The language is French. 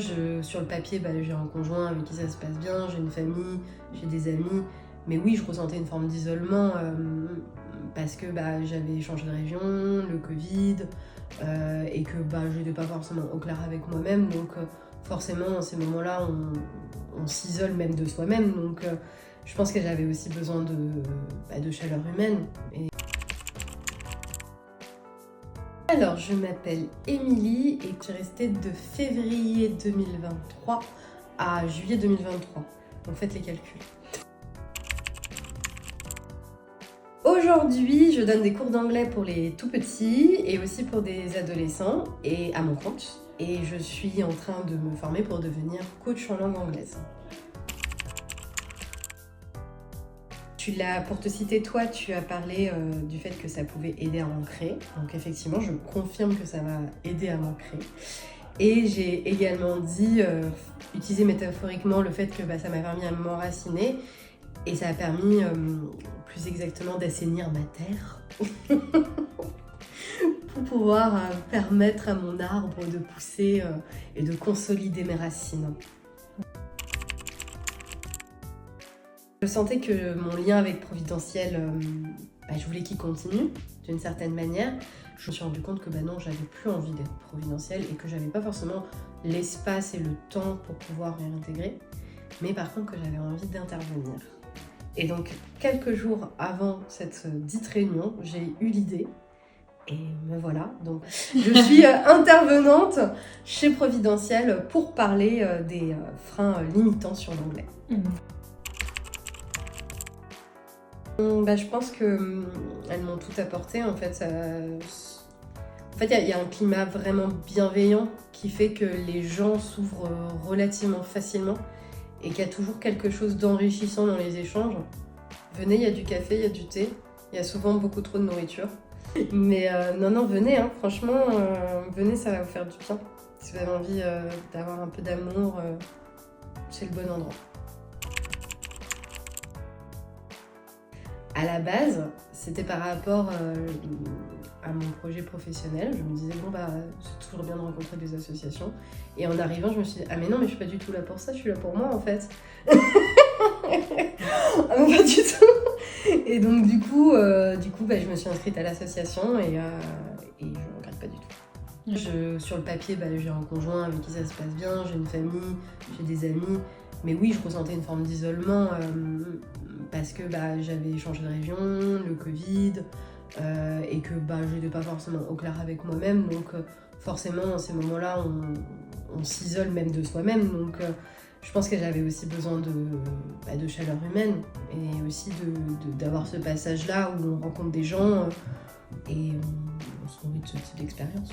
Sur le papier, j'ai un conjoint avec qui ça se passe bien, j'ai une famille, j'ai des amis. Mais oui, je ressentais une forme d'isolement parce que j'avais changé de région, le Covid, et que je n'étais pas forcément au clair avec moi-même. Donc forcément, en ces moments-là, on s'isole même de soi-même. Donc je pense que j'avais aussi besoin de chaleur humaine. Alors, je m'appelle Émilie et je suis restée de février 2023 à juillet 2023. Donc faites les calculs. Aujourd'hui, je donne des cours d'anglais pour les tout petits et aussi pour des adolescents et à mon compte. Et je suis en train de me former pour devenir coach en langue anglaise. Pour te citer, toi, tu as parlé du fait que ça pouvait aider à m'ancrer. Donc effectivement, je confirme que ça va aider à m'ancrer. Et j'ai également dit, utiliser métaphoriquement le fait que ça m'a permis à m'enraciner. Et ça a permis, plus exactement, d'assainir ma terre. Pour pouvoir permettre à mon arbre de pousser et de consolider mes racines. Je sentais que mon lien avec Providentiel, je voulais qu'il continue d'une certaine manière. Je me suis rendu compte que non, j'avais plus envie d'être Providentiel et que j'avais pas forcément l'espace et le temps pour pouvoir y intégrer, mais par contre que j'avais envie d'intervenir. Et donc, quelques jours avant cette dite réunion, j'ai eu l'idée. Et me voilà, donc je suis intervenante chez Providentiel pour parler des freins limitants sur l'anglais. Je pense qu'elles m'ont tout apporté. En fait, il y a un climat vraiment bienveillant qui fait que les gens s'ouvrent relativement facilement et qu'il y a toujours quelque chose d'enrichissant dans les échanges. Venez, il y a du café, il y a du thé, il y a souvent beaucoup trop de nourriture. Mais non, venez, franchement, venez, ça va vous faire du bien. Si vous avez envie d'avoir un peu d'amour, c'est le bon endroit. À la base, c'était par rapport à mon projet professionnel. Je me disais, c'est toujours bien de rencontrer des associations. Et en arrivant, je me suis dit, mais non, mais je suis pas du tout là pour ça, je suis là pour moi en fait. Pas du tout. Et donc du coup, je me suis inscrite à l'association et je ne regrette pas du tout. Sur le papier, j'ai un conjoint avec qui ça se passe bien, j'ai une famille, j'ai des amis. Mais oui, je ressentais une forme d'isolement parce que j'avais changé de région, le Covid, et que je n'étais pas forcément au clair avec moi-même. Donc forcément, en ces moments-là, on s'isole même de soi-même. Donc je pense que j'avais aussi besoin de chaleur humaine et aussi d'avoir ce passage-là où on rencontre des gens et on se nourrit de ce type d'expérience.